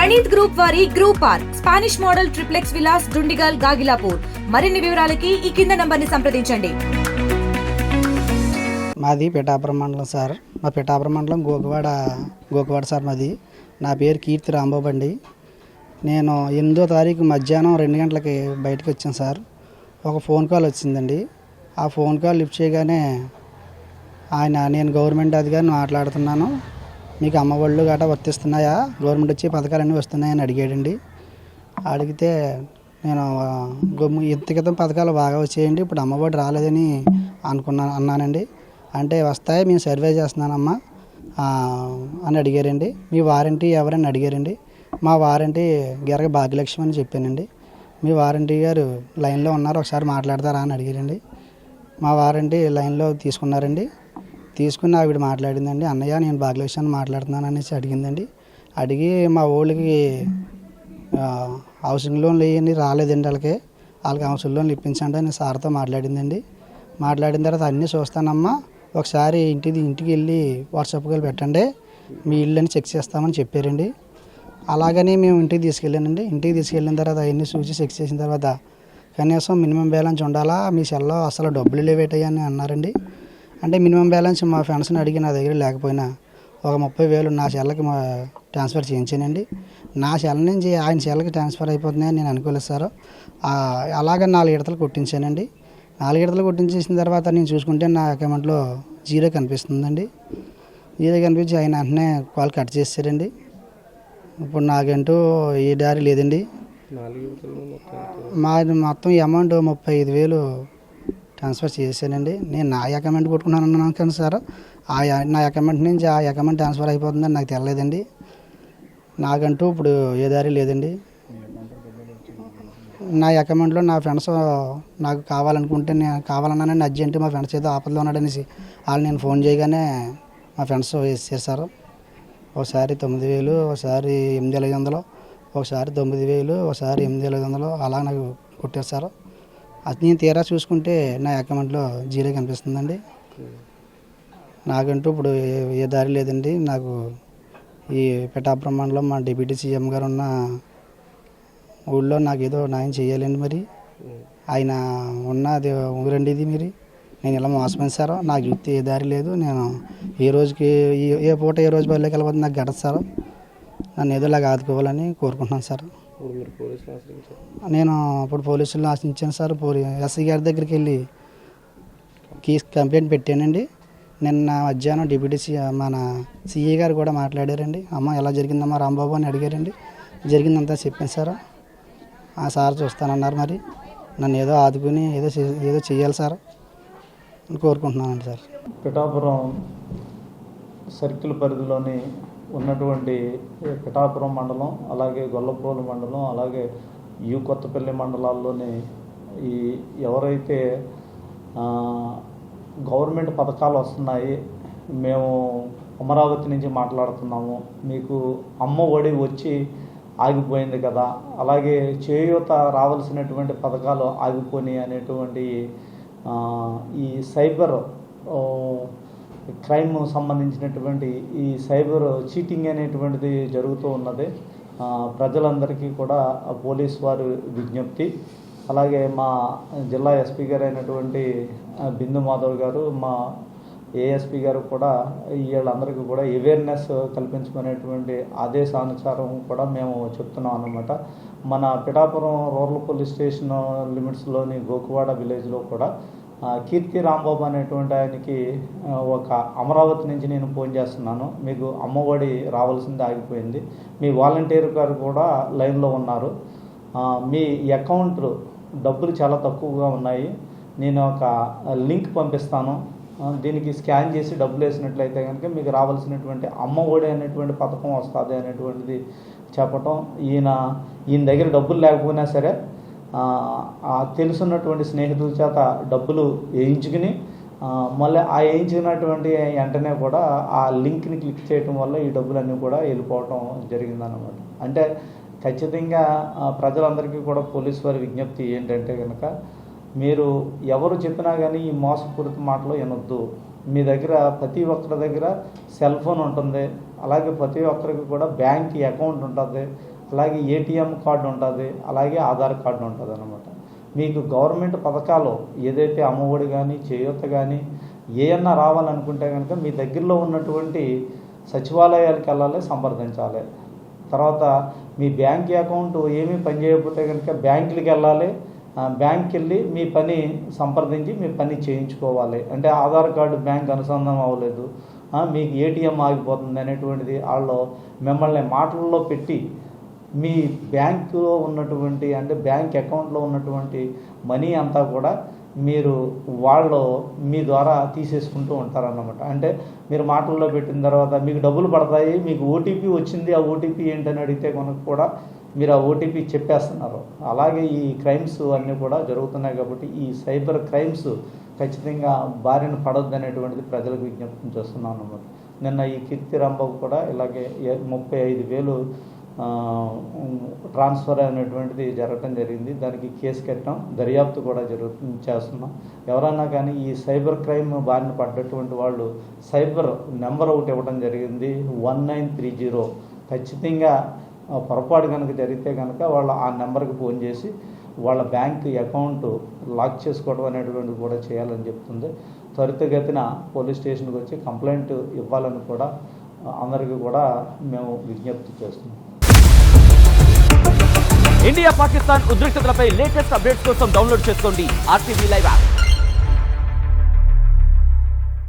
Praneeth group వారి group park Spanish model triplex Vilas Dundigal Gagillapur. మరిన్ని వివరాలకి ఈ కింద నంబర్ని సంప్రదించండి. మాది పిఠాపురం మండలం సార్. మా పిఠాపురం మండలం గోకవాడ సార్ మాది. నా పేరు కీర్తి రాంబాబు అండి. నేను 8వ తారీఖు మధ్యాహ్నం 2 గంటలకి బయటకు వచ్చాను సార్. ఒక ఫోన్ కాల్ వచ్చిందండి. ఆ ఫోన్ కాల్ లిఫ్ట్ చేయగానే నేను గవర్నమెంట్ అధికారిని మాట్లాడుతున్నాను, మీకు అమ్మఒళ్ళు గట్రా వర్తిస్తున్నాయా, గవర్నమెంట్ వచ్చి పథకాలన్నీ వస్తున్నాయని అడిగాడండి. అడిగితే నేను ఇంత క్రితం పథకాలు బాగా వచ్చేయండి, ఇప్పుడు అమ్మఒడి రాలేదని అన్నానండి. అంటే వస్తాయి, మేము సర్వే చేస్తున్నానమ్మా అని అడిగారండి. మీ వారంటీ ఎవరని అడిగారండి. మా వారంటీ గిరగ భాగ్యలక్ష్మి అని చెప్పానండి. మీ వారంటీ గారు లైన్లో ఉన్నారు, ఒకసారి మాట్లాడతారా అని అడిగారండి. మా వారంటీ లైన్లో తీసుకున్నారండి. తీసుకుని ఆవిడ మాట్లాడిందండి. అన్నయ్య నేను భాగ్యలక్ష్మి మాట్లాడుతున్నాను అనేసి అడిగిందండి. అడిగి మా ఊళ్ళకి హౌసింగ్ లోన్లు ఇవన్నీ రాలేదండి. వాళ్ళకి హౌసింగ్ లోన్లు ఇప్పించండి అని సార్తో మాట్లాడిందండి. మాట్లాడిన తర్వాత అన్నీ చూస్తానమ్మా, ఒకసారి ఇంటికి వెళ్ళి వాట్సాప్కి వెళ్ళి పెట్టండి, మీ ఇల్లు అని చెక్ చేస్తామని చెప్పారండి. అలాగని మేము ఇంటికి తీసుకెళ్ళానండి. ఇంటికి తీసుకెళ్ళిన తర్వాత అవన్నీ చూసి చెక్ చేసిన తర్వాత కనీసం మినిమం బ్యాలెన్స్ ఉండాలా, మీ సెల్లో అసలు డబ్బులు లేవేటయ్యా అని అన్నారండి. అంటే మినిమం బ్యాలెన్స్ మా ఫ్రెండ్స్ని అడిగి నా దగ్గర లేకపోయినా ఒక 30,000 నా సెల్కి ట్రాన్స్ఫర్ చేయించానండి. నా సెల్ నుంచి ఆయన సెల్కి ట్రాన్స్ఫర్ అయిపోతున్నాయని నేను అనుకోలేదు సార్. అలాగే 4 విడతలు కొట్టించానండి. 4 విడతలు కొట్టించేసిన తర్వాత నేను చూసుకుంటే నా అకౌంట్లో 0 కనిపిస్తుందండి. 0 కనిపించి ఆయన వెంటనే కాల్ కట్ చేశారండి. ఇప్పుడు నాకంటూ ఏ దారి లేదండి. మాది మొత్తం అమౌంట్ 35,000 ట్రాన్స్ఫర్ చేశానండి. నేను నా అకౌంట్ కొట్టుకున్నాను అన్నాను కానీ సార్, నా అకౌంట్ నుంచి ఆ అకౌంట్ ట్రాన్స్ఫర్ అయిపోతుందని నాకు తెలియలేదండి. నాకంటూ ఇప్పుడు ఏ దారి లేదండి. నా అకౌంట్లో నా ఫ్రెండ్స్ నాకు కావాలనుకుంటే నేను కావాలన్నానని అర్జెంట్ మా ఫ్రెండ్స్ ఏదో ఆపదలో ఉన్నాడనేసి వాళ్ళు నేను ఫోన్ చేయగానే మా ఫ్రెండ్స్ వేసేసారు సార్. ఒకసారి 9,000, ఒకసారి 8,500, ఒకసారి 9,000, ఒకసారి 8,500 అలా నాకు కొట్టారు సార్. అది నేను తీరా చూసుకుంటే నా అకౌంట్లో 0 కనిపిస్తుందండి. నాకంటూ ఇప్పుడు ఏ దారి లేదండి. నాకు ఈ పిఠాపురం మండలం మా డిప్యూటీ సీఎం గారు ఉన్న ఊళ్ళో నాకు ఏదో న్యాయం చేయాలండి. మరి ఆయన ఉన్నది ఊరండి ఇది. మరి నేను ఇలా మోసపోయింది సార్. నాకు చూస్తే ఏ దారి లేదు. నేను ఏ రోజుకి ఏ పూట ఏ రోజు బయలుకి వెళ్ళబోతుంది నాకు గడదు సార్. నన్ను ఏదోలాగా ఆదుకోవాలని కోరుకుంటున్నాను సార్. నేను ఇప్పుడు పోలీసులను ఆశించాను సార్. ఎస్ఐ గారి దగ్గరికి వెళ్ళి కంప్లైంట్ పెట్టానండి. నిన్న మధ్యాహ్నం డిప్యూటీ మన సిఐ గారు కూడా మాట్లాడారండి. అమ్మ ఎలా జరిగిందమ్మా రాంబాబు అని అడిగారండి. జరిగిందంతా చెప్పాను సార్. ఆ సార్ చూస్తానన్నారు. మరి నన్ను ఏదో ఆదుకుని ఏదో చేయాలి సార్ అని కోరుకుంటున్నానండి సార్. పిఠాపురం సర్కిల్ పరిధిలోని ఉన్నటువంటి పిఠాపురం మండలం, అలాగే గొల్లప్రోలు మండలం, అలాగే కొత్తపల్లి మండలాల్లోని ఎవరైతే గవర్నమెంట్ పథకాలు వస్తున్నాయి, మేము అమరావతి నుంచి మాట్లాడుతున్నాము, మీకు అమ్మ ఒడి వచ్చి ఆగిపోయింది కదా, అలాగే చేయూత రావాల్సినటువంటి పథకాలు ఆగిపోయినాయి అనేటువంటి ఈ సైబర్ క్రైమ్ సంబంధించినటువంటి ఈ సైబర్ చీటింగ్ అనేటువంటిది జరుగుతూ ఉన్నది. ప్రజలందరికీ కూడా పోలీస్ వారి విజ్ఞప్తి, అలాగే మా జిల్లా ఎస్పీ గారు అయినటువంటి బిందు మాధవ్ గారు, మా ఏఎస్పీ గారు కూడా వీళ్ళందరికీ కూడా అవేర్నెస్ కల్పించుకునేటువంటి ఆదేశానుసారం కూడా మేము చెప్తున్నాం అన్నమాట. మన పిఠాపురం రూరల్ పోలీస్ స్టేషన్ లిమిట్స్లోని గోకువాడ విలేజ్లో కూడా కీర్తి రాంబాబు అనేటువంటి ఆయనకి ఒక అమరావతి నుంచి నేను ఫోన్ చేస్తున్నాను, మీకు అమ్మఒడి రావాల్సింది ఆగిపోయింది, మీ వాలంటీర్ గారు కూడా లైన్లో ఉన్నారు, మీ అకౌంట్లో డబ్బులు చాలా తక్కువగా ఉన్నాయి, నేను ఒక లింక్ పంపిస్తాను, దీనికి స్కాన్ చేసి డబ్బులు వేసినట్లయితే కనుక మీకు రావాల్సినటువంటి అమ్మఒడి అనేటువంటి పథకం వస్తుంది అనేటువంటిది చెప్పటం. ఈయన దగ్గర డబ్బులు లేకపోయినా సరే తెలుసున్నటువంటి స్నేహితుల చేత డబ్బులు వేయించుకుని మళ్ళీ వేయించినటువంటి వెంటనే కూడా ఆ లింక్ని క్లిక్ చేయటం వల్ల ఈ డబ్బులన్నీ కూడా వెళ్ళిపోవటం జరిగిందన్నమాట. అంటే ఖచ్చితంగా ప్రజలందరికీ కూడా పోలీసు వారి విజ్ఞప్తి ఏంటంటే కనుక, మీరు ఎవరు చెప్పినా కానీ ఈ మోసపూరిత మాటలు వినొద్దు. మీ దగ్గర ప్రతి ఒక్కరి దగ్గర సెల్ ఫోన్ ఉంటుంది, అలాగే ప్రతి ఒక్కరికి కూడా బ్యాంక్ అకౌంట్ ఉంటుంది, అలాగే ఏటీఎం కార్డు ఉంటుంది, అలాగే ఆధార్ కార్డు ఉంటుంది అన్నమాట. మీకు గవర్నమెంట్ పథకాలు ఏదైతే అమ్మఒడి కానీ చేయూత కానీ ఏమన్నా రావాలనుకుంటే కనుక మీ దగ్గరలో ఉన్నటువంటి సచివాలయాలకు వెళ్ళాలి, సంప్రదించాలి. తర్వాత మీ బ్యాంక్ అకౌంట్ ఏమీ పనిచేయకపోతే కనుక బ్యాంకులకి వెళ్ళాలి, బ్యాంక్కి వెళ్ళి మీ పని సంప్రదించి మీ పని చేయించుకోవాలి. అంటే ఆధార్ కార్డు బ్యాంక్ అనుసంధానం అవ్వలేదు, మీకు ఏటీఎం ఆగిపోతుంది అనేటువంటిది వాళ్ళు మిమ్మల్ని మాటల్లో పెట్టి మీ బ్యాంకులో ఉన్నటువంటి అంటే బ్యాంక్ అకౌంట్లో ఉన్నటువంటి మనీ అంతా కూడా మీరు వాళ్ళు మీ ద్వారా తీసేసుకుంటూ ఉంటారన్నమాట. అంటే మీరు మాటల్లో పెట్టిన తర్వాత మీకు డబ్బులు పడతాయి, మీకు ఓటీపీ వచ్చింది, ఆ ఓటీపీ ఏంటని అడిగితే కనుక కూడా మీరు ఆ ఓటీపీ చెప్పేస్తున్నారు. అలాగే ఈ క్రైమ్స్ అన్నీ కూడా జరుగుతున్నాయి. కాబట్టి ఈ సైబర్ క్రైమ్స్ ఖచ్చితంగా బారిన పడొద్దు అనేటువంటిది ప్రజలకు విజ్ఞప్తి చేస్తున్నాను అన్నమాట. నిన్న ఈ కీర్తి రాంబాబు కూడా ఇలాగే 35,000 ట్రాన్స్ఫర్ అనేటువంటిది జరగటం జరిగింది. దానికి కేసు కట్టడం, దర్యాప్తు కూడా చేస్తున్నాం. ఎవరన్నా కానీ ఈ సైబర్ క్రైమ్ బారిన పడ్డటువంటి వాళ్ళు సైబర్ నెంబర్ ఒకటి ఇవ్వడం జరిగింది, 1930. ఖచ్చితంగా పొరపాటు కనుక జరిగితే కనుక వాళ్ళు ఆ నెంబర్కి ఫోన్ చేసి వాళ్ళ బ్యాంక్ అకౌంట్ లాక్ చేసుకోవడం అనేటువంటిది కూడా చేయాలని చెప్తుంది. త్వరితగతిన పోలీస్ స్టేషన్కి వచ్చి కంప్లైంట్ ఇవ్వాలని కూడా అందరికీ కూడా మేము విజ్ఞప్తి చేస్తున్నాం. ఇండియా పాకిస్తాన్ ఉద్రిక్తతలపై లేటెస్ట్ అప్డేట్స్ కోసం డౌన్లోడ్ చేసుకోండి RTV లైవ్ యాప్.